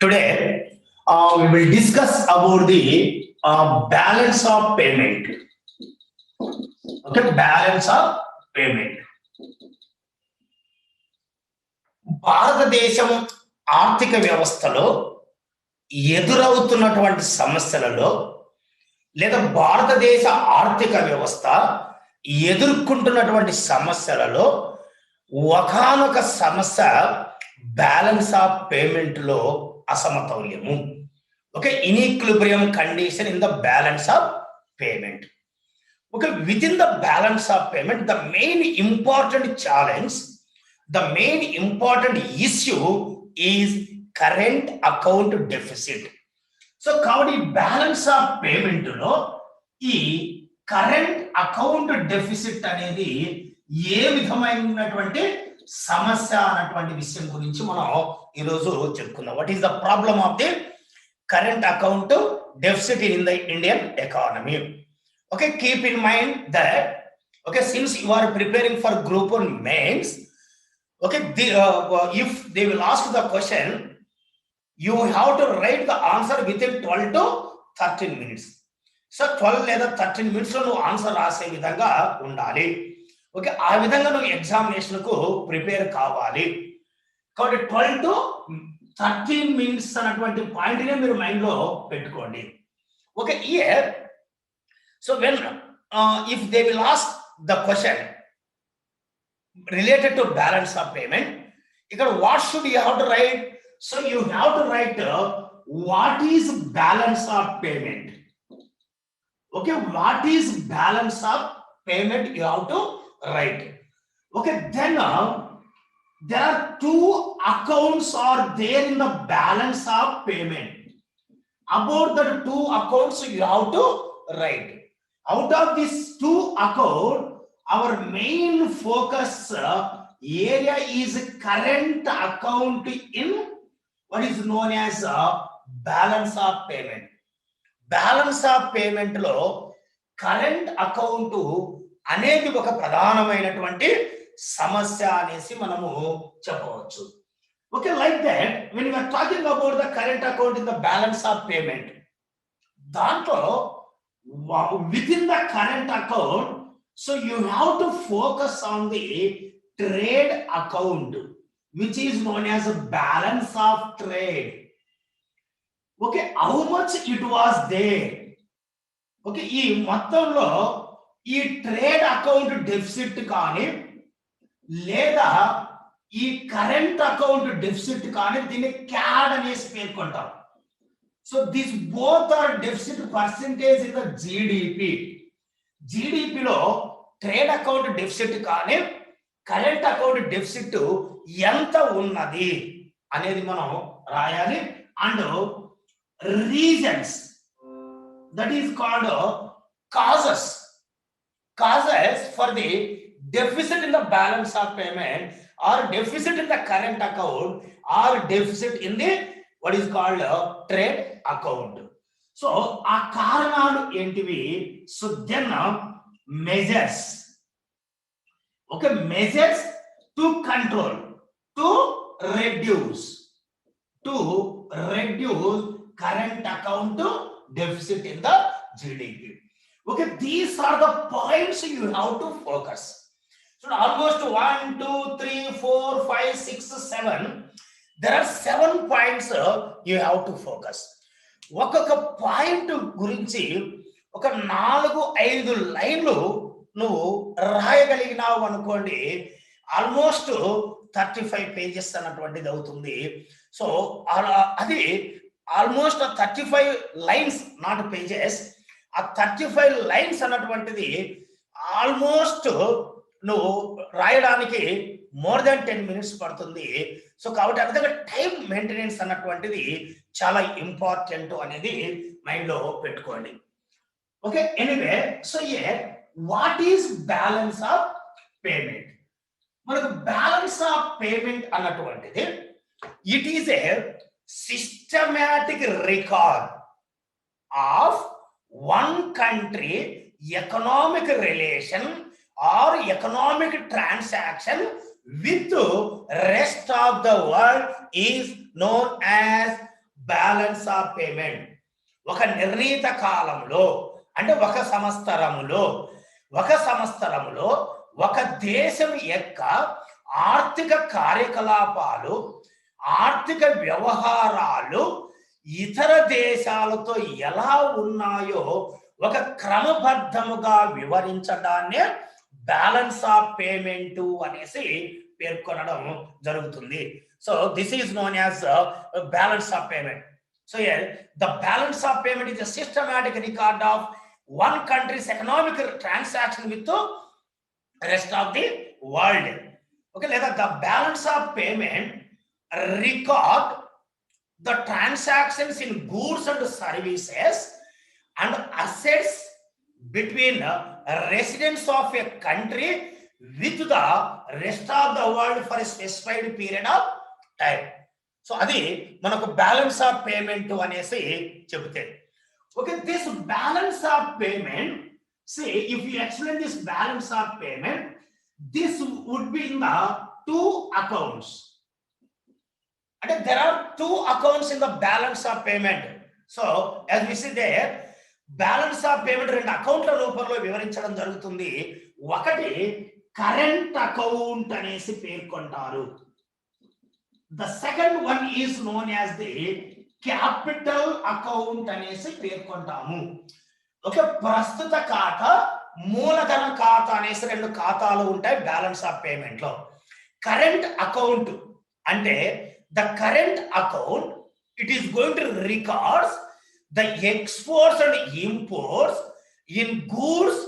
Today, we will discuss about the balance of payment. Okay, balance of payment. భారతదేశం ఆర్థిక వ్యవస్థలో ఎదురవుతున్నటువంటి సమస్యలలో లేదా భారతదేశ ఆర్థిక వ్యవస్థ ఎదుర్కొంటున్నటువంటి సమస్యలలో ఒకానొక సమస్య బ్యాలెన్స్ ఆఫ్ పేమెంట్ లో అసమతౌల్యము. Okay, in equilibrium condition in the balance of payment. Okay, within the balance of payment, the main important challenge, the main important issue is current account deficit. So, kabatti balance of payment lo ee current account deficit anedi ఏ విధమైనటువంటి సమస్య అన్నటువంటి విషయం గురించి మనం ఈ రోజు చెప్పుకుందాం. What is the problem of the current account deficit in the Indian economy? Okay, keep in mind that, okay, since you are preparing for group 1 mains, okay, if they will ask the question, you have to write the answer within 12 to 13 minutes. So 12 లేదా 13 minutes లో నువ్వు answer రాసే విధంగా ఉండాలి. Okay, ఆ విధంగా నువ్వు examination కు ప్రిపేర్ కావాలి. కాబట్టి 12 to 13 minutes అన్నటువంటి పాయింట్ ని మీరు మైండ్ లో పెట్టుకోండి. Okay, here so when if they will ask the question related to balance of payment, what should you have to write? So you have to write what is balance of payment. Okay, what is balance of payment you have to write. Okay, then there are two accounts are there in the balance of payment. About the two accounts you have to write. Out of these two accounts, our main focus area is current account in what is known as balance of payment. Balance of payment lo current account అనేది ఒక ప్రధానమైనటువంటి సమస్య అనేసి మనము చెప్పవచ్చు. Okay, like that when we are talking about the current account in the balance of payment, దాంట్లో within the current account, so you have to focus on the trade account, which is known as a balance of trade. Okay, how much it was there. Okay, ఈ మొత్తంలో ఈ trade account deficit కానీ లేదా ఈ current account deficit కానీ దీన్ని CAD అనేసి పేర్కొంటాం. So these both are deficit percentage in the GDP. GDP లో ట్రేడ్ అకౌంట్ డెఫిసిట్ కానీ కరెంట్ అకౌంట్ డెఫిసిట్ ఎంత ఉన్నది అనేది మనం రాయాలి. And reasons, that is called causes for the deficit in the balance of payment or deficit in the current account or deficit in the what is called trade account. So ఆ కారణాలు ఏంటివి? So then measures. Okay, measures to control, to reduce current account deficit in the GDP. Okay, these are the points you have to focus. So almost 1 2 3 4 5 6 7, there are 7 points you have to focus. ఒక్కొక్క point గురించి ఒక 4-5 లైన్లు నువ్వు రాయగలిగినావు అనుకోండి, almost 35 pages అన్నటువంటిది అవుతుంది. So అది almost 35 lines, not pages. ఆ 35 లైన్స్ అన్నటువంటిది ఆల్మోస్ట్ నువ్వు రాయడానికి మోర్ దాన్ 10 minutes పడుతుంది. సో కాబట్టి ఆ విధంగా టైం మెయింటెనెన్స్ అన్నటువంటిది చాలా ఇంపార్టెంట్ అనేది మైండ్ లో పెట్టుకోండి. Okay, anyway, so what is balance of payment? మనకు బ్యాలెన్స్ ఆఫ్ పేమెంట్ అన్నటువంటిది it is a systematic record of one country economic relation or economic transaction with the rest of the world is known as balance of payment. ఒక నిర్ణీత కాలంలో అంటే ఒక సంవత్సరములో ఒక దేశం యొక్క ఆర్థిక కార్యకలాపాలు, ఆర్థిక వ్యవహారాలు ఇతర దేశాలతో ఎలా ఉన్నాయో ఒక క్రమబద్ధముగా వివరించడాన్నే బ్యాలెన్స్ ఆఫ్ పేమెంట్ అనేసి పేర్కొనడం జరుగుతుంది. So this is known as balance of payment. So here the balance of payment is a systematic record of one country's economic transaction with the rest of the world. Okay, like the balance of payment record the transactions in goods and services and assets between residents of a country with the rest of the world for a specified period of time. So అది మనకు balance of payment అనేసి చెబితే. Okay, this balance of payment, say if you explain this balance of payment, this would be in the 2 accounts. అంటే there are 2 accounts in the balance of payment. So as we see there, balance of payment 2 అకౌంట్ల రూపంలో వివరించడం జరుగుతుంది. ఒకటి current account అనేసి పేర్కొంటారు. The second one is known as the capital account అనేసి పేర్కొంటాము. ఓకే, ప్రస్తుత ఖాతా, మూలధన ఖాతా అనేసి 2 ఖాతాలు ఉంటాయి బ్యాలెన్స్ ఆఫ్ పేమెంట్ లో. కరెంట్ అకౌంట్ అంటే the current account it is going to records the exports and imports in goods,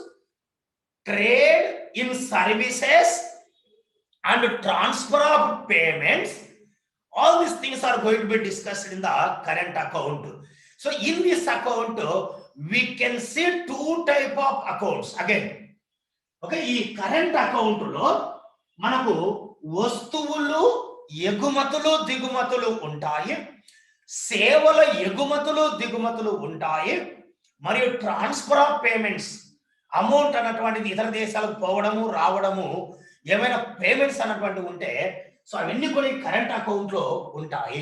trade in services and transfer of payments. All these things are going to be discussed in the current account. So in this account we can see 2 type of accounts again. Okay, ఈ current account లో మనకు వస్తువులు ఎగుమతులు దిగుమతులు ఉంటాయి, సేవల ఎగుమతులు దిగుమతులు ఉంటాయి, మరియు ట్రాన్స్ఫర్ ఆఫ్ పేమెంట్స్, అమౌంట్ అన్నటువంటిది ఇతర దేశాలకు పోవడము రావడము, ఏమైనా పేమెంట్స్ అన్నటువంటివి ఉంటే సో అవన్నీ కూడా కరెంట్ అకౌంట్ లో ఉంటాయి.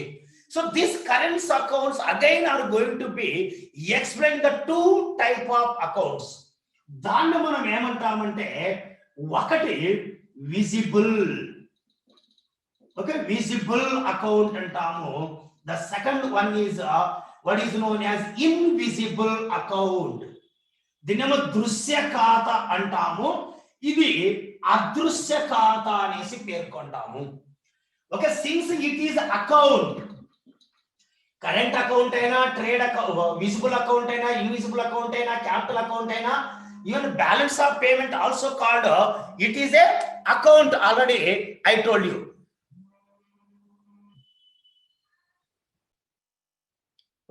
So this current accounts again are going to be explain the 2 type of accounts. దాన్ని మనం ఏమంటామంటే ఒకటి విజిబుల్, ఓకే, విజిబుల్ అకౌంట్ అంటాము. The second one is what is known as invisible account. దీన్నేమో దృశ్య ఖాతా అంటాము, ఇది అదృశ్య ఖాతా అనేసి పేర్కొంటాము. Okay, since it is account, current account అయినా, ట్రేడ్ అకౌంట్, విజిబుల్ అకౌంట్ అయినా, ఇన్విజిబుల్ అకౌంట్ అయినా, క్యాపిటల్ అకౌంట్ అయినా, even balance of payment also called it is a account. Already I told you.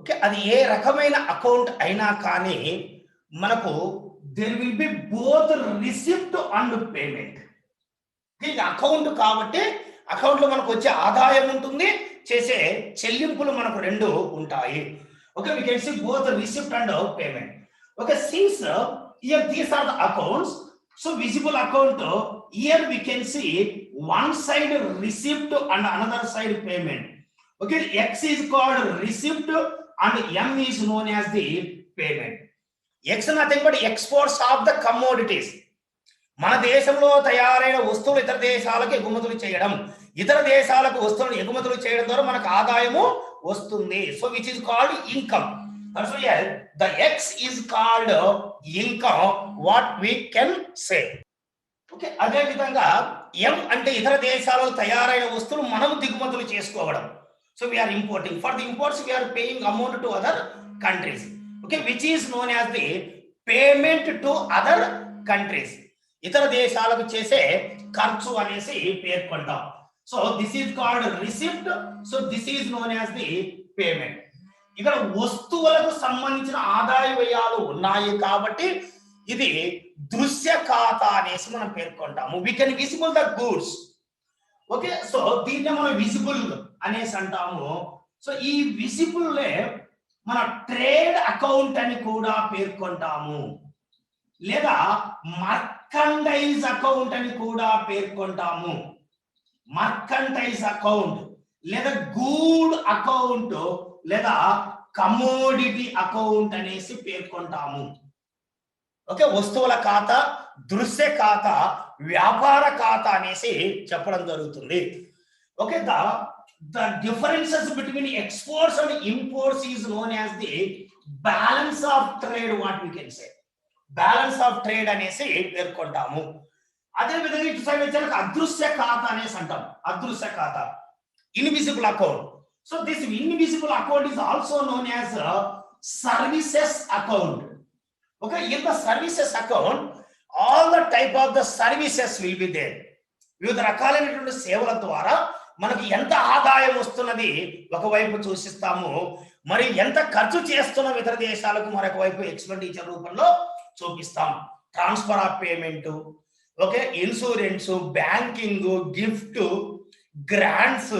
Okay, అది ఏ రకమైన అకౌంట్ అయినా కానీ మనకు there will be both receipt and payment. ఇది account కాబట్టి అకౌంట్ లో మనకు వచ్చే ఆదాయం ఉంటుంది, చేసే చెల్లింపులు మనకు 2 ఉంటాయి. Okay, we can see both receipt and payment. Okay, since here these are the accounts, so visible account here we can see one side receipt and another side payment. Okay, X is called receipt and M is known as the payment. X nothing but exports of the commodities. మన దేశంలో తయారైన వస్తువులు ఇతర దేశాలకు ఎగుమతులు చేయడం, ఇతర దేశాలకు వస్తువులను ఎగుమతులు చేయడం ద్వారా మనకు ఆదాయము వస్తుంది. So which is called income. So the X is called income, what we can say. Okay, అదే విధంగా M అంటే ఇతర దేశాలలో తయారైన వస్తువులు మనం దిగుమతులు చేసుకోవడం. So we are importing. For the imports we are paying amount to other countries. Okay, which is known as the payment to other countries. ఇతర దేశాలకు చేసే ఖర్చు అనేసి పేర్కొంటాం. So this is called receipt. So this is known as the payment. ఇక్కడ వస్తువులకు సంబంధించిన ఆదాయ వ్యయాలు ఉన్నాయి కాబట్టి ఇది దృశ్య ఖాతా అనేసి మనం పేర్కొంటాము. We can visible the goods. Okay, so దీన్ని మనం విజిబుల్ అనేసి అంటాము. సో ఈ విజిబుల్ మన ట్రేడ్ అకౌంట్ అని కూడా పేర్కొంటాము, లేదా మర్కండైజ్ అకౌంట్ అని కూడా మర్కంటైజ్ అకౌంట్ లేదా గూడ్ అకౌంట్ లేదా కమోడిటీ అకౌంట్ అనేసి పేర్కొంటాము. ఓకే, వస్తువుల ఖాతా, దృశ్య ఖాతా, వ్యాపార ఖాతా అనేసి చెప్పడం జరుగుతుంది. Okay, the differences between exports and imports is known as the balance of trade, what we can say. Balance of trade అనేసి పేర్కొంటాము. అదే విధంగా ఇటు సైడ్ వచ్చాక అదృశ్య ఖాతా అనేసి అంటాం. అదృశ్య ఖాతా, invisible account. So this invisible account is also known as services account. Okay, in the services account all the type of the services will be there. వివిధ రకాలైనటువంటి సేవల ద్వారా మనకి ఎంత ఆదాయం వస్తున్నది ఒకవైపు చూసిస్తాము, మరి ఎంత ఖర్చు చేస్తున్న ఇతర దేశాలకు మరొక వైపు ఎక్స్పెండిచర్ రూపంలో చూపిస్తాం. Transfer of payment, okay, insurance, banking, gift, grants.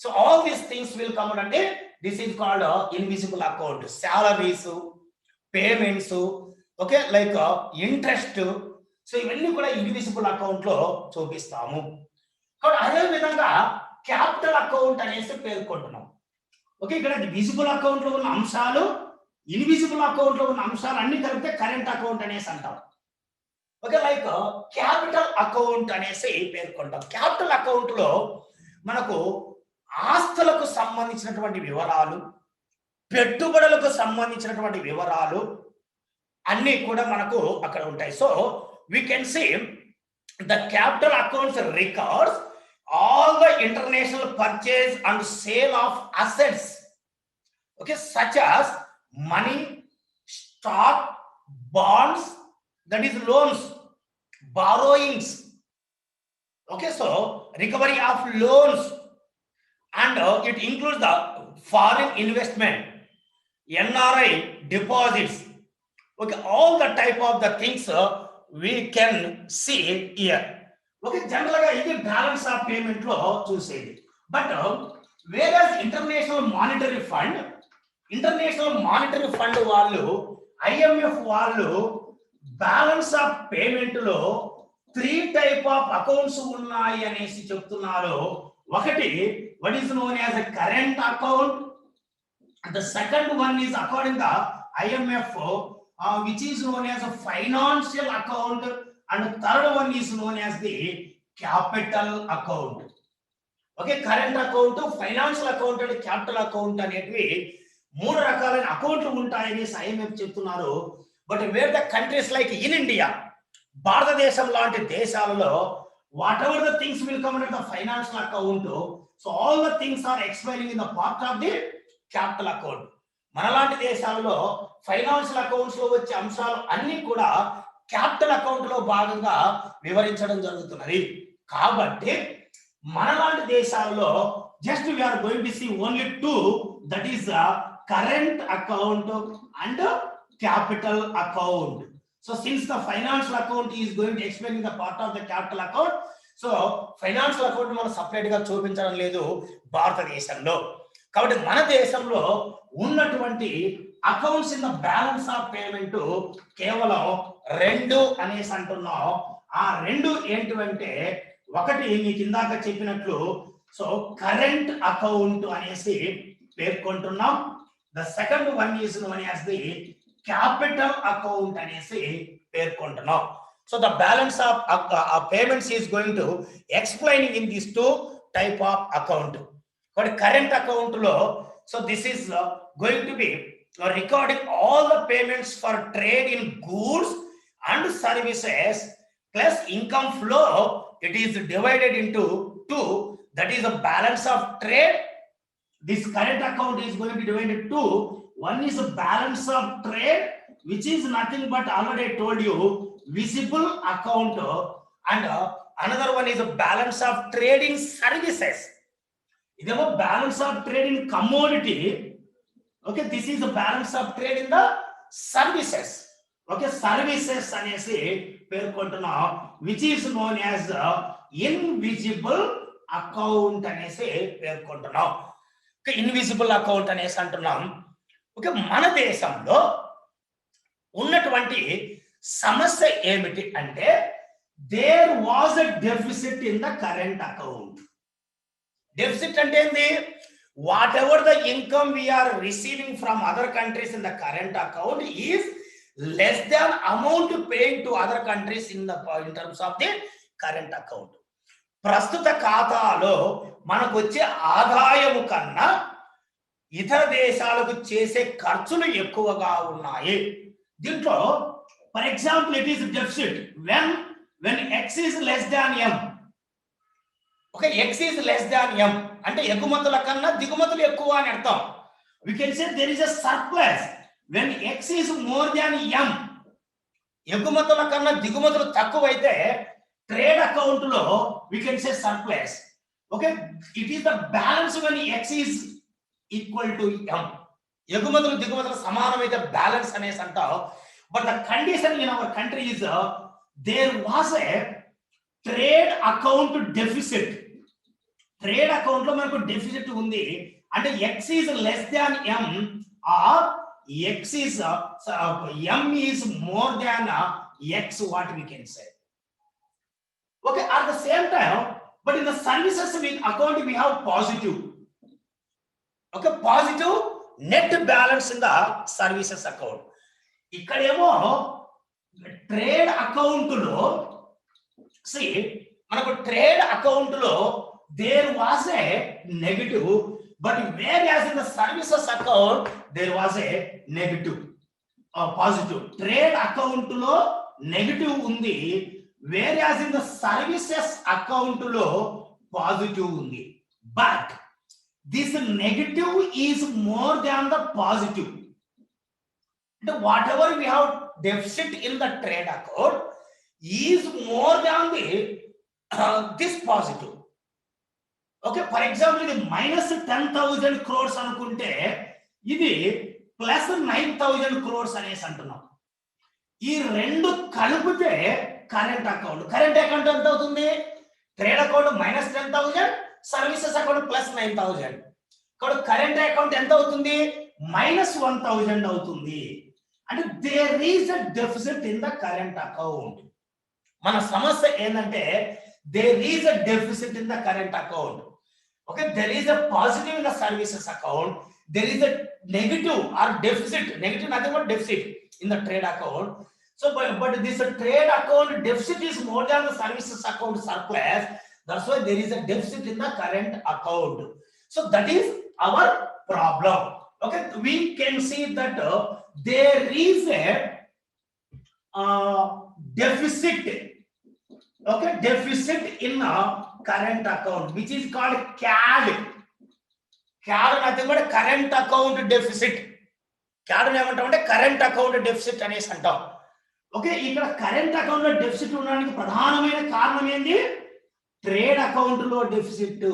So all these things will come అంటే this is called invisible account. Salaries, payments, okay, like interest. So ఇవన్నీ కూడా ఇన్విజిబుల్ అకౌంట్ లో చూపిస్తాము. కాబట్టి అదే విధంగా క్యాపిటల్ అకౌంట్ అనేసి పేర్కొంటున్నాం. ఓకే, ఇక్కడ విజిబుల్ అకౌంట్ లో ఉన్న అంశాలు, ఇన్విజిబుల్ అకౌంట్ లో ఉన్న అంశాలు అన్ని కలిపితే కరెంట్ అకౌంట్ అనేసి అంటాం. ఓకే, లైక్ క్యాపిటల్ అకౌంట్ అనేసి పేర్కొంటాం. క్యాపిటల్ అకౌంట్ లో మనకు ఆస్తులకు సంబంధించినటువంటి వివరాలు, పెట్టుబడులకు సంబంధించినటువంటి వివరాలు అన్ని కూడా మనకు అక్కడ ఉంటాయి. So we can say the capital accounts records all the international purchase and sale of assets, okay, such as money, stock, bonds, that is loans, borrowings. Okay, so recovery of loans, and it includes the foreign investment, NRI deposits. Okay, all the type of the things we can see here. Okay, general గా ఇది balance of payment లో చూసేది. But వేరస్ international monetary fund వాళ్ళు, IMF వాళ్ళు balance of payment లో 3 type of accounts ఉన్నాయి అనేసి చెప్తున్నారు. ఒకటి what is known as a current account, the second one is according to IMF which is known as a financial account, and third one is known as the capital account. Okay, current account, financial account and capital account అనేటివి మూడు రకాలైన అకౌంట్లు ఉంటాయని IMF చెప్తున్నారు. But where the countries like in India, Bharatadesam లాంటి దేశాలలో whatever the things will come under the financial account, so all the things are explaining in the part of the capital account. మనలాంటి దేశాలలో financial accounts లో వచ్చే అంశాలు అన్ని కూడా capital account లో భాగంగా వివరించడం జరుగుతున్నది. కాబట్టి మనలాంటి దేశాలలో just we are going to see only two, that is current account and capital account. So since the financial account is going to explain the part of the capital account, so financial account మనం separate గా చూపించడం లేదు భారతదేశంలో. కాబట్టి మన దేశంలో ఉన్నటువంటి accounts in the balance of payment కేవలం 2 అనేసి అంటున్నాం. ఆ 2 ఏంటంటే, ఒకటి మీకు ఇందాక చెప్పినట్లు సో కరెంట్ అకౌంట్ అనేసి పేర్కొంటున్నాం. The second one is known as the capital account అనేసి పేర్కొంటున్నాం. So the balance of payments is going to explaining in this 2 type of account. but current account lo, so this is going to be recording all the payments for trade in goods and services plus income flow. It is divided into 2, that is the balance of trade. This current account is going to be divided into 2. One is the balance of trade, which is nothing but already I told you visible account, and another one is a balance of trade in services. ఇదేమో balance of trade in commodity. Okay, this is the balance of trade in the services. Okay, services అనేసి పేర్కొంటున్నాం, which is known as invisible account అనేసి పేర్కొంటున్నాం. Okay, invisible account అనేసి అంటున్నాం. Okay, మన దేశంలో ఉన్నటువంటి సమస్య ఏమిటి అంటే, there was a deficit in the current account. Deficit అంటే ఏంది? whatever the income we are receiving from other countries in the current account is less than amount paid to other countries in terms of the current account. ప్రస్తుత ఖాతాలో మనకు వచ్చే ఆదాయము కన్నా ఇతర దేశాలకు చేసే ఖర్చులు ఎక్కువగా ఉన్నాయి. దీంట్లో for example it is deficit when x is less than m. Okay, x is less than m అంటే ఎగుమతుల కన్నా దిగుమతులు ఎక్కువ అని అర్థం. We can say there is a surplus when x is more than m. ఎగుమతుల కన్నా దిగుమతులు తక్కువైతే ట్రేడ్ అకౌంట్ లో we can say surplus. Okay, it is the balance when x is equal to m. ఎగుమతులు దిగుమతులు సమానమైతే బ్యాలెన్స్ అనేసి అంటాం. But the condition in our country is there was a trade account deficit. Trade account లో మనకు deficit ఉంది అంటే x is less than m or x is m is more than x, what we can say. Okay, at the same time, but in the services account we have positive. Okay, positive net balance in the services account. ఇక్కడేమో trade account లో మనకు trade account లో there was a negative, but whereas in the services account there was a negative positive. Trade account లో negative ఉంది, whereas in the services account లో positive ఉంది. But this negative is more than the positive. Whatever we have deficit in the trade account is more than the this positive. Okay, for example, ఇది minus 10,000 crores అనుకుంటే ఇది plus 9,000 crores అనేసి అంటున్నాం. ఈ రెండు కలిపితే కరెంట్ అకౌంట్ ఎంత అవుతుంది? Trade account minus 10,000, services account plus 9,000. ఇక్కడ కరెంట్ అకౌంట్ ఎంత అవుతుంది? minus 1,000 అవుతుంది. అంటే there is a deficit in the current account. మన సమస్య ఏంటంటే there is a deficit in the current account. Okay, there is a positive in the services account, there is a negative or deficit, negative nothing but deficit in the trade account. So but this trade account deficit is more than the services account surplus. That's why there is a deficit in the current account. So that is our problem. Okay, we can see that there is a deficit. Okay, deficit in a current account which is called CAD. CAD nothing but current account deficit. CAD ఏమంటామంటే current account deficit అనేసి అంటాం. Okay, ఇక్కడ current account లో deficit ఉండడానికి ప్రధానమైన కారణం ఏంటి? Trade account లో deficit.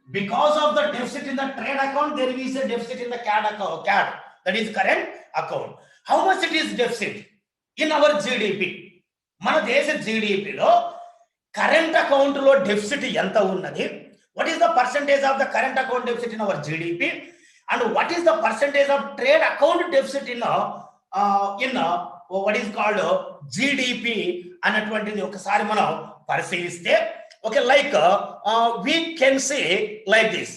Because of the deficit in the trade account, there is a deficit in the CAD account. CAD, that is current account. How much it is deficit in our GDP? మన దేశ GDP లో current account లో deficit ఎంత ఉన్నది? What is the percentage of the current account deficit in our GDP? And what is the percentage of trade account deficit in what is called GDP అన్నటువంటిది ఒకసారి మనం పరిశీలిస్తే, okay, like we can say like this.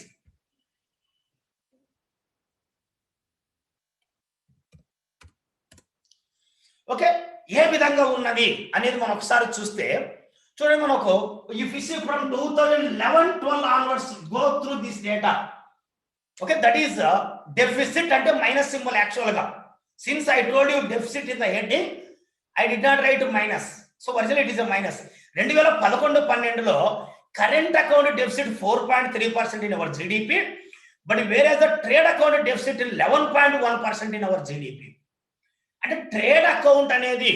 Okay, ఏ విధంగా ఉన్నది అనేది మనం ఒకసారి చూస్తే చూడండి, మనకు if you see from 2011-12 onwards go through this data. Okay, that is deficit అంటే మైనస్ సింబల్. యాక్చువల్ గా since I told you deficit in the heading, I did not write minus, so originally it is a minus. 2011-12 లో current account deficit 4.3% in our GDP, but whereas the trade account deficit 11.1% in our GDP. అంటే trade account అనేది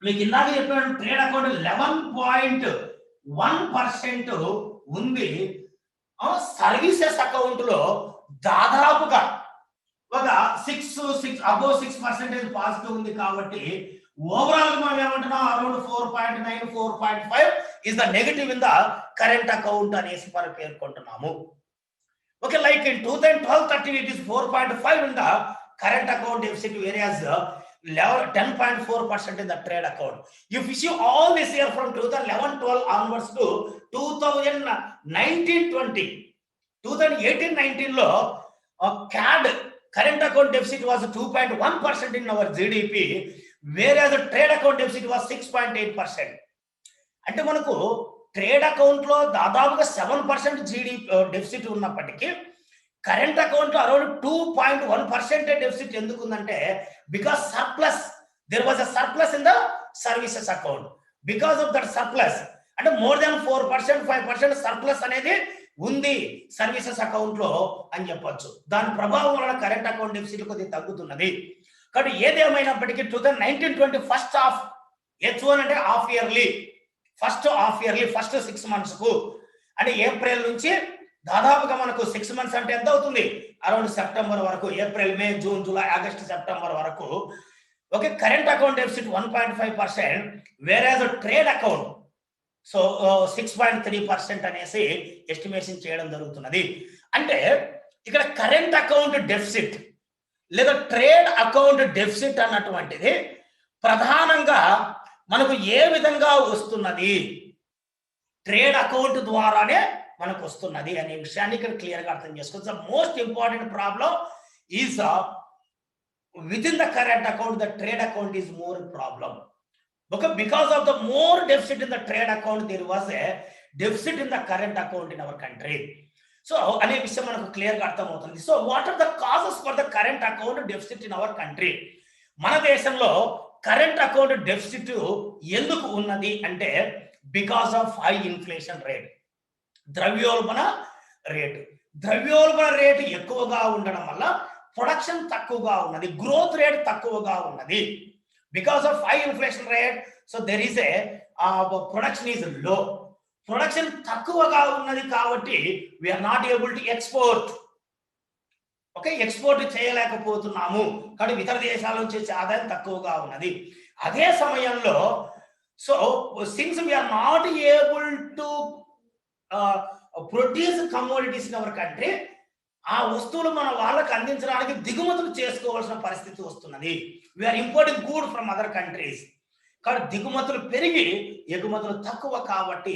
మీకు ఇందాక చెప్పాను, trade account 11.1% ఉంది. Services account లో దాదాపుగా ఒక 6% పాజిటివ్ ఉంది. కాబట్టి ఓవరాల్ మనం ఏమంటున్నాం, around 4.9, 4.5 is the negative in the current account అనేసి మనం పేర్కొంటున్నాము. Okay, like in 2012-13 it is 4.5 in the current account deficit, whereas 10.4% in the trade account. If you see all this year from 2011-12 onwards to 2019-20, 2018-19 లో CAD current account deficit was 2.1% in our GDP, whereas the trade account deficit was 6.8%. అంటే మనకు trade account లో దాదాపుగా 7% deficit ఉన్నప్పటికీ current account లో around 2.1% deficit ఎందుకు ఉందంటే because surplus, there was a surplus in the services account. Because of that surplus అంటే more than 4%, 5% surplus అనేది ఉంది సర్వీసెస్ అకౌంట్ లో అని చెప్పొచ్చు. దాని ప్రభావం వలన కరెంట్ అకౌంట్ డెఫిసిట్ కొద్దిగా తగ్గుతున్నది. కాబట్టి ఏదేమైనప్పటికీ 2019-20 ఫస్ట్ హాఫ్ H1 అంటే హాఫ్ ఇయర్లీ, ఫస్ట్ 6 months కు అంటే ఏప్రిల్ నుంచి దాదాపుగా మనకు 6 months అంటే ఎంత అవుతుంది, అరౌండ్ సెప్టెంబర్ వరకు, April, May, June, July, August, September వరకు okay current account deficit 1.5%, average trade account so 6.3% అనేసి ఎస్టిమేషన్ చేయడం జరుగుతున్నది. అంటే ఇక్కడ కరెంట్ అకౌంట్ డెఫిసిట్ లేదా ట్రేడ్ అకౌంట్ డెఫిసిట్ అన్నటువంటిది ప్రధానంగా మనకు ఏ విధంగా వస్తున్నది, ట్రేడ్ అకౌంట్ ద్వారానే మనకు వస్తున్నది అనే విషయాన్ని ఇక్కడ క్లియర్ గా అర్థం చేసుకోవచ్చు. Most important problem is with in the current account the trade account is more problem. Okay, because of the more deficit in the trade account, there was a deficit in the current account in our country. So, ane vishayam manaku clear ga artham avutundi. So, what are the causes for the current account deficit in our country? Mana deshamlo current account deficit enduku unnadi ante because of high inflation rate. ద్రవ్యోల్బణ rate ఎక్కువగా ఉండడం వల్ల production తక్కువగా ఉన్నది, growth rate తక్కువగా ఉన్నది. Because of high inflation rate, so there is a production is low. Production తక్కువగా ఉన్నది కాబట్టి we are not able to export. Okay, export చేయలేకపోతున్నాము కాబట్టి ఇతర దేశాల నుంచి వచ్చే ఆదాయం తక్కువగా ఉన్నది. అదే సమయంలో so since we are not able to produce commodities in our country, ఆ వస్తువులు మన వాళ్ళకి అందించడానికి దిగుమతులు చేసుకోవాల్సిన పరిస్థితి వస్తున్నది. We are importing good from other countries. కాబట్టి దిగుమతులు పెరిగి ఎగుమతులు తక్కువ కాబట్టి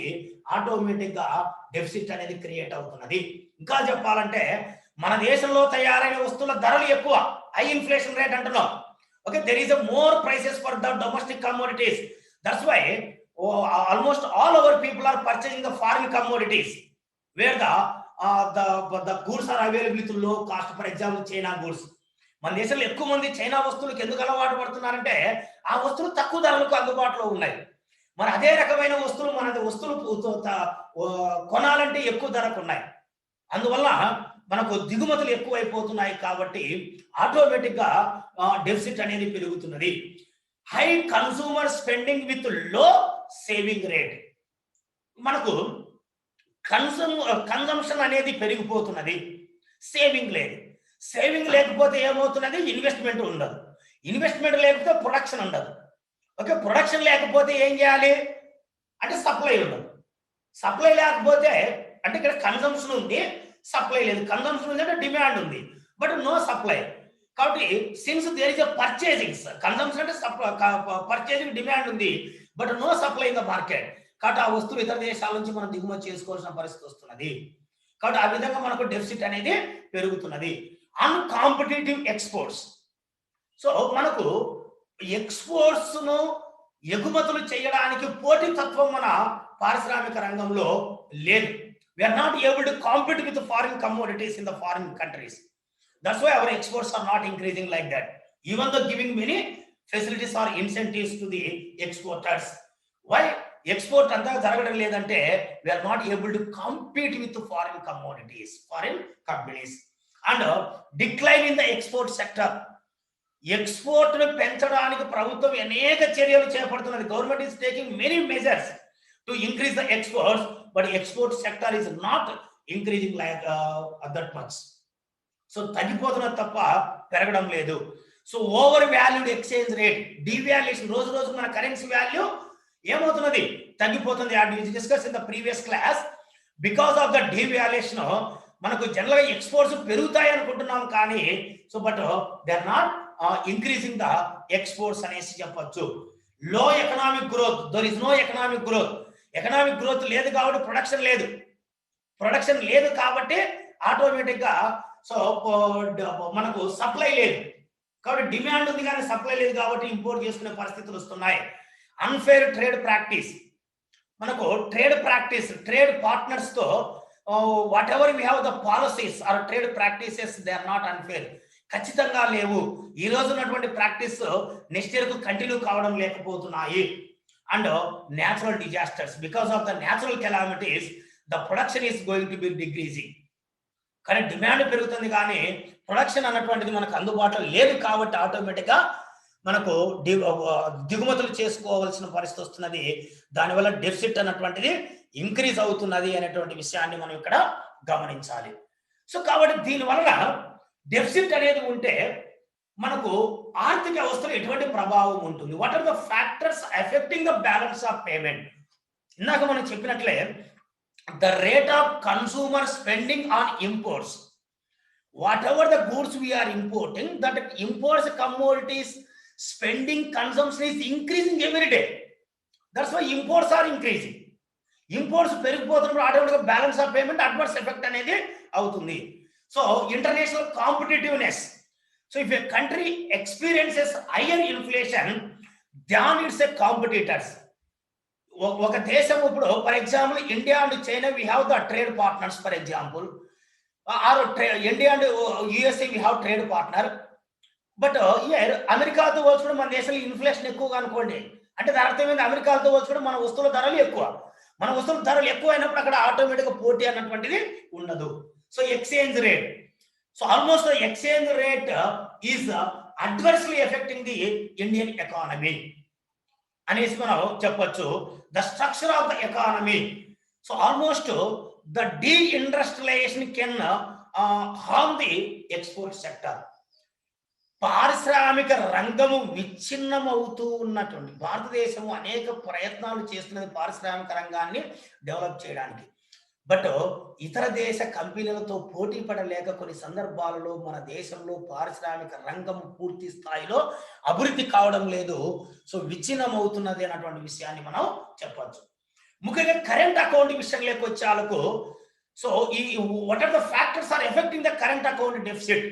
ఆటోమేటిక్ గా డెఫిసిట్ అనేది క్రియేట్ అవుతున్నది. ఇంకా చెప్పాలంటే మన దేశంలో తయారైన వస్తువుల ధరలు ఎక్కువ, హై ఇన్ఫ్లేషన్ రేట్ అంటున్నాం. Okay, there is a more prices for the domestic commodities. That's why almost all our people are purchasing the foreign commodities where the goods are available with low cost. For example, China goods. మన దేశంలో ఎక్కువ మంది China వస్తువులకు ఎందుకు అలవాటు పడుతున్నారంటే ఆ వస్తువులు తక్కువ ధరలకు అందుబాటులో ఉన్నాయి. మరి అదే రకమైన వస్తువులు మన వస్తువులు కొనాలంటే ఎక్కువ ధరకు ఉన్నాయి. అందువల్ల మనకు దిగుమతులు ఎక్కువైపోతున్నాయి కాబట్టి ఆటోమేటిక్ గా డెఫిసిట్ అనేది పెరుగుతున్నది. హై కన్సూమర్ స్పెండింగ్ విత్ లో సేవింగ్ రేట్, మనకు కన్సంప్షన్ అనేది పెరిగిపోతున్నది, సేవింగ్ లేదు. సేవింగ్ లేకపోతే ఏమవుతున్నది, ఇన్వెస్ట్మెంట్ ఉండదు. ఇన్వెస్ట్మెంట్ లేకపోతే ప్రొడక్షన్ ఉండదు. ఓకే, ప్రొడక్షన్ లేకపోతే ఏం చేయాలి అంటే సప్లై ఉండదు. సప్లై లేకపోతే అంటే ఇక్కడ కన్సంప్షన్ ఉంది, సప్లై లేదు. కన్సంప్షన్ ఉంది అంటే డిమాండ్ ఉంది, బట్ నో సప్లై. కాబట్టి since there is a purchasing, consumption అంటే పర్చేసింగ్ డిమాండ్ ఉంది, but no supply in the market. కాబట్టి ఆ వస్తువులు ఇతర దేశాల నుంచి మనం దిగుమతి చేసుకోవాల్సిన పరిస్థితి వస్తున్నది. కాబట్టి ఆ విధంగా మనకు డెఫిసిట్ అనేది పెరుగుతున్నది. అన్కాంపిటేటివ్ ఎక్స్పోర్ట్స్, సో మనకు ఎక్స్పోర్ట్స్ ను ఎగుమతులు చేయడానికి పోటీతత్వం మన పారిశ్రామిక రంగంలో లేదు. we are not able to compete with foreign commodities in the foreign countries. That's why our exports are not increasing like that, even though giving many facilities or incentives to the exporters. Why export అంతా జరగడం లేదంటే we are not able to compete with foreign commodities, foreign companies. And decline in the export sector. Export ను పెంచడానికి ప్రభుత్వం అనేక చర్యలు చేపడుతున్నది. Government is taking many measures to increase the exports, but export sector is not increasing like that much. So తగ్గిపోతున్నది తప్ప పెరగడం లేదు. So over valued exchange rate, devaluation, రోజు రోజు మన కరెన్సీ వాల్యూ ఏమవుతున్నది, తగ్గిపోతుంది. Discuss in the previous class. Because of the devaluation మనకు జనరల్ గా ఎక్స్పోర్ట్స్ పెరుగుతాయి అనుకుంటున్నాం కానీ so but they are not increasing the exports అనేసి చెప్పొచ్చు. Low economic growth, there is no economic growth. Economic growth లేదు కాబట్టి ప్రొడక్షన్ లేదు. ప్రొడక్షన్ లేదు కాబట్టి ఆటోమేటిక్ గా సో మనకు సప్లై లేదు కాబట్టి డిమాండ్ ఉంది కానీ సప్లై లేదు కాబట్టి ఇంపోర్ట్ చేసుకునే పరిస్థితులు వస్తున్నాయి. అన్ఫేర్ ట్రేడ్ ప్రాక్టీస్, మనకు ట్రేడ్ పార్ట్నర్స్ తో whatever we have the policies or trade practices they are not unfair, ఖచ్చితంగా లేవు. ఈ రోజు ఉన్నటువంటి ప్రాక్టీస్ నెక్స్ట్ ఇయర్ కు కంటిన్యూ కావడం లేకపోతున్నాయి. And natural disasters, because of the natural calamities the production is going to be decreasing. కానీ demand పెరుగుతుంది కానీ ప్రొడక్షన్ అన్నటువంటిది మనకు అందుబాటులో లేదు కాబట్టి ఆటోమేటిక్ గా మనకు దిగుమతులు చేసుకోవాల్సిన పరిస్థితి వస్తున్నది. దానివల్ల డెఫిసిట్ అన్నటువంటిది ఇంక్రీజ్ అవుతున్నది అనేటువంటి విషయాన్ని మనం ఇక్కడ గమనించాలి. సో కాబట్టి దీనివల్ల డెఫిసిట్ అనేది ఉంటే మనకు ఆర్థిక వ్యవస్థలో ఎటువంటి ప్రభావం ఉంటుంది? What are the factors affecting the balance of payment? ఇందాక మనం చెప్పినట్లే the rate of consumer spending on imports, whatever the goods we are importing, that imports commodities spending consumption is increasing every day. That's why imports are increasing. Imports పెరిగిపోతున్నప్పుడు ఆటోమేటిక్గా balance of payment adverse effect అనేది అవుతుంది. So international competitiveness, so if a country experiences higher inflation than its a competitors. ఒక దేశం ఇప్పుడు for example India and China we have the trade partners for example, or India and USA we have trade partner. But here అమెరికాతో పోల్చుకుంటే మన దేశంలో inflation ఎక్కువగా అనుకోండి, అంటే దాని అర్థం ఏంటి? అమెరికాతో పోల్చుకుంటే మన వస్తువుల ధరలు ఎక్కువ, మన వస్తువుల ధరలు ఎక్కువ అయినప్పుడు అక్కడ ఆటోమేటిక్గా పోటీ అన్నటువంటిది ఉండదు. So exchange rate, so almost exchange rate is adversely effecting the Indian economy అనేసి మనం చెప్పొచ్చు. The structure of the economy, so almost the deindustrialisation can harm the export sector. పారిశ్రామిక రంగము విచ్ఛిన్నమవుతూ ఉన్నటువంటి భారతదేశము అనేక ప్రయత్నాలు చేస్తున్నది పారిశ్రామిక రంగాన్ని డెవలప్ చేయడానికి. బట్ ఇతర దేశ కంపెనీలతో పోటీ పడలేక కొన్ని సందర్భాలలో మన దేశంలో పారిశ్రామిక రంగం పూర్తి స్థాయిలో అభివృద్ధి కావడం లేదు. సో విచ్ఛిన్నం అవుతున్నది అన్నటువంటి విషయాన్ని మనం చెప్పచ్చు. ముఖ్యంగా కరెంట్ అకౌంట్ విషయంలోకి వచ్చేందుకు, సో ఈ what are the factors are affecting the current account deficit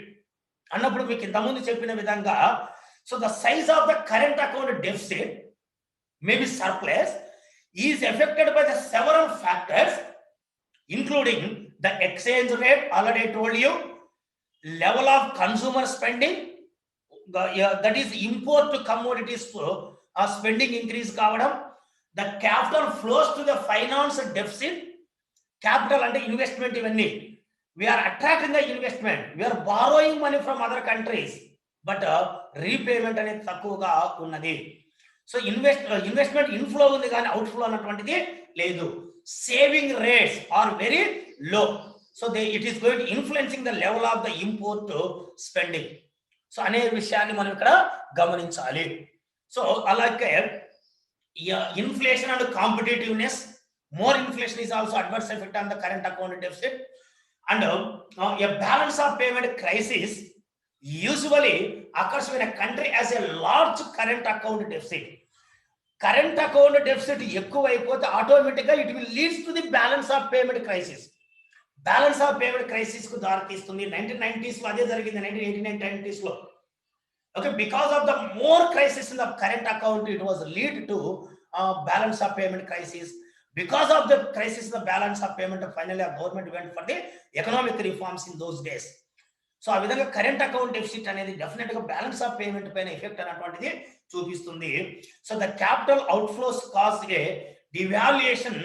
అన్నప్పుడు మీకు ఇంతకుముందు చెప్పిన విధంగా, so the size of the current account deficit may be surplus is affected by the several factors including the exchange rate, already I told you, level of consumer spending, that is import to commodities spending increase కావడం, the capital flows to the finance deficit, capital అంటే investment, ఇవన్నీ we are attracting the investment, we are borrowing money from other countries, but repayment అనేది తక్కువగా ఉన్నది. So investment inflow ఉంది కానీ outflow అన్నటువంటిది లేదు. Saving rates are very low, so it is going to influencing the level of the import to spending. So అనే విషయాన్ని మనం ఇక్కడ గమనించాలి. సో అలాగే inflation and competitiveness, more inflation is also adverse effect on the current account deficit, and a balance of payment crisis usually occurs when a country has a large current account deficit. Current account deficit ఎక్కువ అయిపోతే ఆటోమేటిక్గా it will leads to the balance of payment crisis. Balance of payment crisis కు దారితీస్తుంది. 1990s లో అదే జరిగింది, 1989-90s లో. Okay, because of the more crisis in the current account it was lead to balance of payment crisis. Because of the crisis the balance of payment finally government went for the economic reforms in those days. So ఆ విధంగా current account deficit అనేది definite గా balance of payment పైన effect అనేటువంటిది చూపిస్తుంది. So the capital outflows cause a devaluation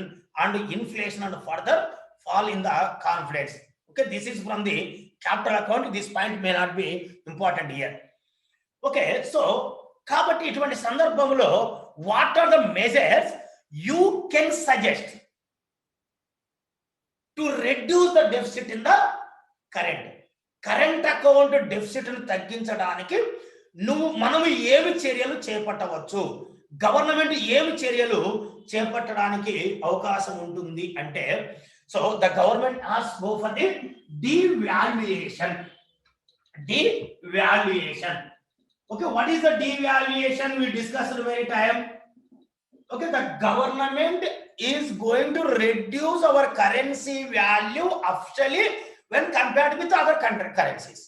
and inflation and further fall in the confidence. Okay, this is from the capital account. This point may not be important here. Okay, so కాబట్టి ఇటువంటి సందర్భంలో what are the measures you can suggest to reduce the deficit in the current account deficit ను తగ్గించడానికి మనము ఏమి చర్యలు చేపట్టవచ్చు, government ఏమి చర్యలు చేపట్టడానికి అవకాశం ఉంటుంది అంటే, so the government has go for the devaluation. Okay, what is the devaluation? We discussed very time. Okay, the government is going to reduce our currency value officially when compared with other currencies.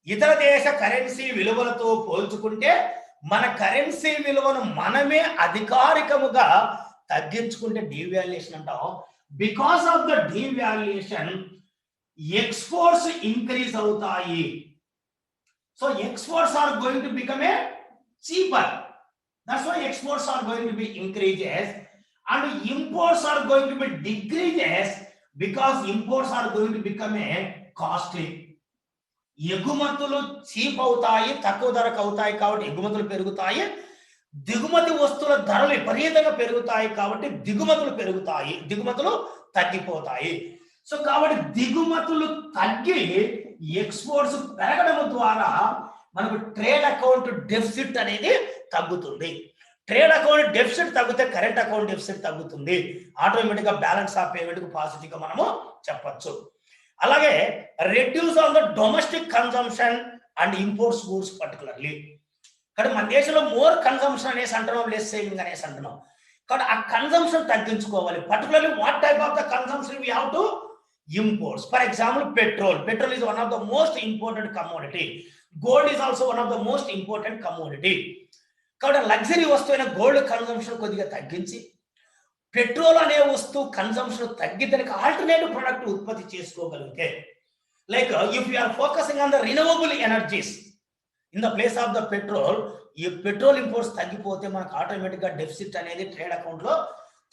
ఇతర దేశ currency విలువలతో పోల్చుకుంటే మన currency విలువను మనమే అధికారికముగా తగ్గించుకుంటే devaluation అంటాం. Because of the devaluation exports increase అవుతాయి. So exports are going to become a cheaper. That's why exports are going to be increases and imports are going to be decreases because imports are going to become a costly. ఎగుమతులు cheap అవుతాయి, తక్కువ ధరకు అవుతాయి కాబట్టి ఎగుమతులు పెరుగుతాయి. దిగుమతి వస్తువుల ధరలు విపరీతంగా పెరుగుతాయి కాబట్టి దిగుమతులు పెరుగుతాయి, దిగుమతులు తగ్గిపోతాయి. సో కాబట్టి దిగుమతులు తగ్గి ఎక్స్పోర్ట్స్ పెరగడం ద్వారా మనకు ట్రేడ్ అకౌంట్ డెఫిసిట్ అనేది తగ్గుతుంది. ట్రేడ్ అకౌంట్ డెఫిసిట్ తగ్గితే కరెంట్ అకౌంట్ డెఫిసిట్ తగ్గుతుంది. ఆటోమేటిక్ గా బ్యాలెన్స్ ఆఫ్ పేమెంట్ కు పాజిటివ్ గా మనము చెప్పొచ్చు. అలాగే reduce on the domestic consumption and imports goods particularly. కానీ మన దేశంలో మోర్ కన్సంప్షన్ అనేసి అంటున్నాం, లెస్ సేవింగ్ అనేసి అంటున్నాం. కాబట్టి ఆ కన్సంప్షన్ తగ్గించుకోవాలి. Particularly what type of the consumption we have to imports. For example petrol. Petrol is one of the most important commodity. Gold is also one of the most important commodity. కాబట్టి luxury వస్తువైన gold consumption కొద్దిగా తగ్గించి petrol అనే వస్తువు consumption తగ్గి దానికి alternative product ఉత్పత్తి చేసుకోగలిగితే, like if you are focusing on the renewable energies in the place of the petrol, ఈ పెట్రోల్ ఇంపోర్ట్స్ తగ్గిపోతే మనకు ఆటోమేటిక్ గా డెఫిసిట్ అనేది ట్రేడ్ అకౌంట్ లో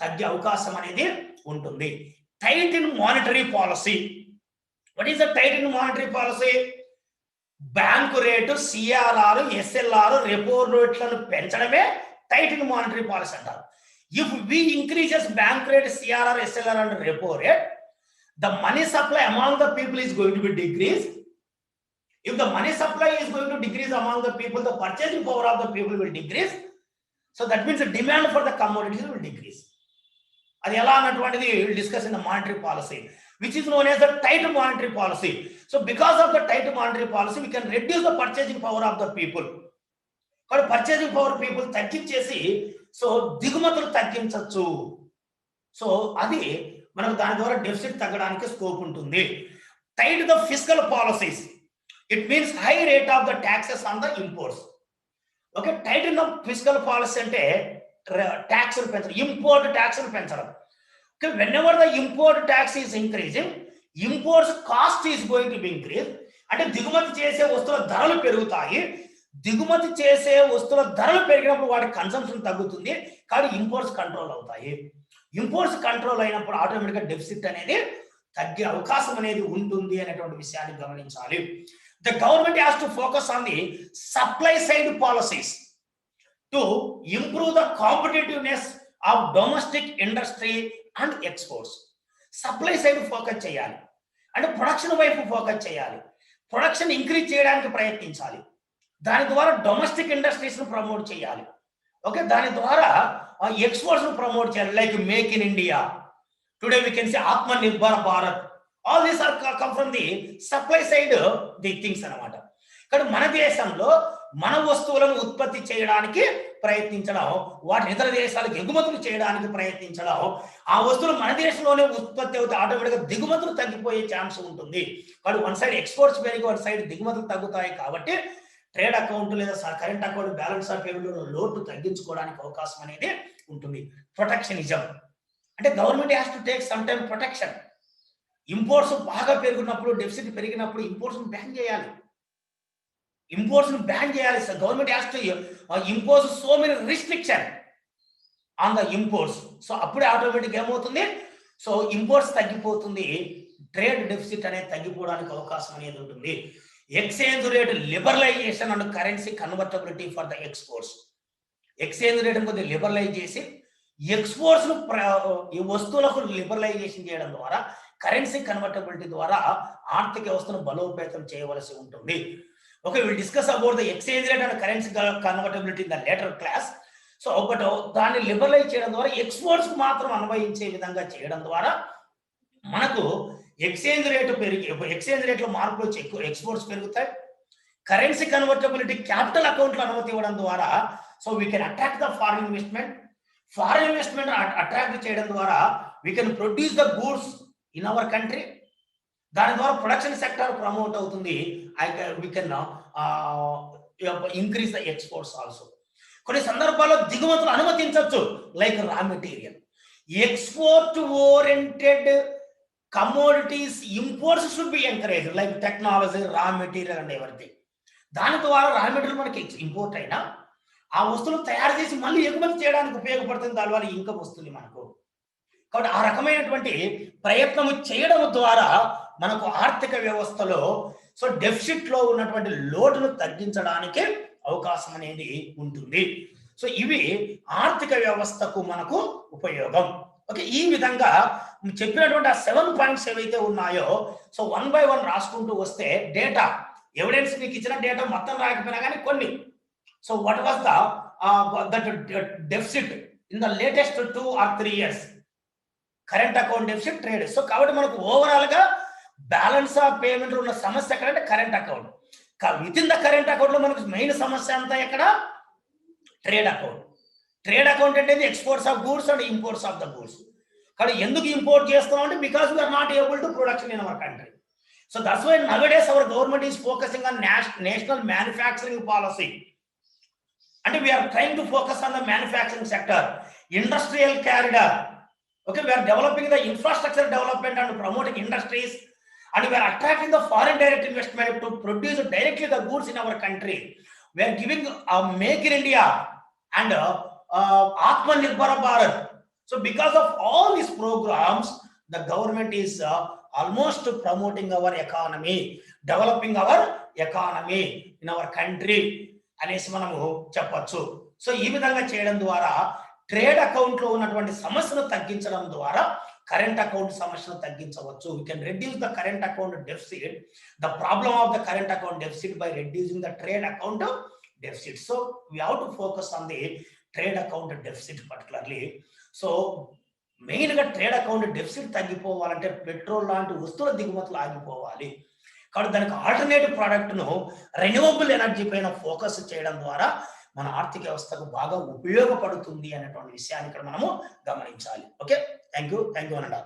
తగ్గే అవకాశం అనేది ఉంటుంది. Tight in monetary policy. What is the tight in monetary policy? Bank rate, CRR, SLR, repo రేట్లను పెంచడమే టైట్ ఇన్ మానిటరీ పాలసీ అంటారు. If we increases bank rate, CRR, SLR and repo rate, the money supply among the people is going to be decrease. If the money supply is going to decrease among the people, the purchasing power of the people will decrease. So that means demand for the commodities will decrease. అది ఎలా అన్నటువంటిది discuss in the monetary policy, which is known as the tight monetary policy. So because of the tight monetary policy, we can reduce the purchasing power of the people. But purchasing power people తగ్గించేసి so దిగుమతులు తగ్గించవచ్చు. So అది మనకు దాని ద్వారా deficit తగ్గడానికి scope ఉంటుంది. Tight the fiscal policies. It means high rate of the taxes on the imports. Okay, tight in the fiscal policy అంటే ట్యాక్స్ పెంచడం, ఇంపోర్ట్ ట్యాక్స్ పెంచడం. Okay, whenever the import tax is increasing, imports cost is going to be increased. అంటే దిగుమతి చేసే వస్తువుల ధరలు పెరుగుతాయి. దిగుమతి చేసే వస్తువుల ధరలు పెరిగినప్పుడు వాటి కన్సంప్షన్ తగ్గుతుంది, కానీ ఇంపోర్ట్స్ కంట్రోల్ అవుతాయి. ఇంపోర్ట్స్ కంట్రోల్ అయినప్పుడు ఆటోమేటిక్ గా డెఫిసిట్ అనేది తగ్గే అవకాశం అనేది ఉంటుంది అనేటువంటి విషయాన్ని గమనించాలి. The government has to focus on the supply side policies to improve the competitiveness of domestic industry and exports. Supply side focus చేయాలి, అంటే ప్రొడక్షన్ వైపు ఫోకస్ చేయాలి. ప్రొడక్షన్ ఇంక్రీజ్ చేయడానికి ప్రయత్నించాలి. దాని ద్వారా డొమెస్టిక్ ఇండస్ట్రీస్ ను ప్రమోట్ చేయాలి. ఓకే, దాని ద్వారా ఎక్స్పోర్ట్స్ ను ప్రమోట్ చేయాలి. Like make in India, today we can say Aatmanirbhar Bharat. All these are come from the supply side the things అన్నమాట. కానీ మన దేశంలో మన వస్తువులను ఉత్పత్తి చేయడానికి ప్రయత్నించడం, వాటిని ఇతర దేశాలకు ఎగుమతులు చేయడానికి ప్రయత్నించడం, ఆ వస్తువులు మన దేశంలోనే ఉత్పత్తి అవుతే ఆటోమేటిక్గా దిగుమతులు తగ్గిపోయే ఛాన్స్ ఉంటుంది. కాబట్టి వన్ సైడ్ ఎక్స్పోర్ట్స్ పెరిగి వన్ సైడ్ దిగుమతులు తగ్గుతాయి. కాబట్టి ట్రేడ్ అకౌంట్ లేదా current account balance of payment లోటు తగ్గించుకోవడానికి అవకాశం అనేది ఉంటుంది. ప్రొటెక్షనిజం అంటే government has to take some time protection. Imports బాగా పెరిగినప్పుడు, డెఫిసిట్ పెరిగినప్పుడు ఇంపోర్ట్స్ బ్యాన్ చేయాలి. ఇంపోర్ట్స్ బ్యాన్ చేయాలి. Government has to impose so many restriction on the imports. So అప్పుడే ఆటోమేటిక్ ఏమవుతుంది, సో ఇంపోర్ట్స్ తగ్గిపోతుంది, ట్రేడ్ డెఫిసిట్ అనేది తగ్గిపోవడానికి అవకాశం అనేది ఉంటుంది. Exchange rate liberalisation and currency convertibility for the exports. Exchange rate కొద్దిగా లిబరలైజ్ చేసి ఎక్స్పోర్ట్స్ ను ఈ వస్తువులకు లిబరలైజేషన్ చేయడం ద్వారా, కరెన్సీ కన్వర్టబిలిటీ ద్వారా ఆర్థిక వ్యవస్థను బలోపేతం చేయవలసి ఉంటుంది. Okay, we'll discuss about the exchange rate and currency convertibility in the later class. So, but దాన్ని లిబరలైజ్ చేయడం ద్వారా ఎక్స్పోర్ట్స్ కు మాత్రం అన్వయించే విధంగా చేయడం ద్వారా మనకు ఎక్స్చేంజ్ రేట్ పెరిగి, ఎక్స్చేంజ్ రేట్ లో మార్పులు వచ్చి ఎక్స్పోర్ట్స్ పెరుగుతాయి. కరెన్సీ కన్వర్టబిలిటీ క్యాపిటల్ అకౌంట్ లో అనుమతి ఇవ్వడం ద్వారా so we can attract the foreign investment. Foreign investment attract చేయడం ద్వారా we can produce the goods in our country. దాని ద్వారా ప్రొడక్షన్ సెక్టర్ ప్రమోట్ అవుతుంది. We can increase the exports also. కొన్ని సందర్భాల్లో దిగుమతులు అనుమతించవచ్చు, like raw material. Export oriented commodities imports should be encourage, like technology, raw material and everything. దాని ద్వారా raw material మనకి ఇంపోర్ట్ అయినా ఆ వస్తువులు తయారు చేసి మళ్ళీ ఎగుమతి చేయడానికి ఉపయోగపడుతుంది, దానివల్ల ఇన్కమ్ వస్తుంది మనకు. కాబట్టి ఆ రకమైనటువంటి ప్రయత్నం చేయడం ద్వారా మనకు ఆర్థిక వ్యవస్థలో సో డెఫిసిట్ లో ఉన్నటువంటి లోటును తగ్గించడానికి అవకాశం అనేది ఉంటుంది. సో ఇవి ఆర్థిక వ్యవస్థకు మనకు ఉపయోగం. ఓకే, ఈ విధంగా చెప్పినటువంటి ఆ 7 పాయింట్స్ ఏవైతే ఉన్నాయో సో 1 by 1 రాసుకుంటూ వస్తే డేటా ఎవిడెన్స్ మీకు ఇచ్చిన డేటా మొత్తం రాకపోయినా కానీ కొన్ని. So what was that deficit in the latest 2 or 3 years, current account deficit, trade. So కాబట్టి మనకు ఓవరాల్ గా బ్యాలెన్స్ ఆఫ్ పేమెంట్ ఉన్న సమస్య ఎక్కడంటే current account. Within the current account లో మనకు మెయిన్ సమస్య అంతా ఎక్కడ? Trade account. ట్రేడ్ అకౌంట్ అంటే exports of goods and imports of the goods. కానీ ఎందుకు ఇంపోర్ట్ చేస్తున్నాం అంటే because we are not able to production in our country. So that's why nowadays our government is focusing on national manufacturing policy. అంటే we are trying to focus on the manufacturing sector, industrial corridor. Okay, we are developing the infrastructure development and promoting industries, and we are attracting the foreign direct investment to produce directly the goods in our country. We are giving Make in India and Atmanirbhar Bharat. So because of all these programs, the government is almost promoting our economy, developing our economy in our country అనేసి మనము చెప్పొచ్చు. So ఈ విధంగా చేయడం ద్వారా trade account లో ఉన్నటువంటి సమస్యను తగ్గించడం ద్వారా కరెంట్ అకౌంట్ సమస్యను తగ్గించవచ్చు. We can reduce the current account deficit, the problem of the current account deficit by reducing the trade account deficit. So we have to focus on the trade account deficit particularly. So main గా trade account deficit తగ్గిపోవాలంటే petrol లాంటి వస్తువుల దిగుమతులు ఆగిపోవాలి. కాబట్టి దానికి alternative product ను renewable energy పైన focus చేయడం ద్వారా మన ఆర్థిక వ్యవస్థకు బాగా ఉపయోగపడుతుంది అనేటువంటి విషయాన్ని ఇక్కడ మనము గమనించాలి. ఓకే, థ్యాంక్ యూ అనండి.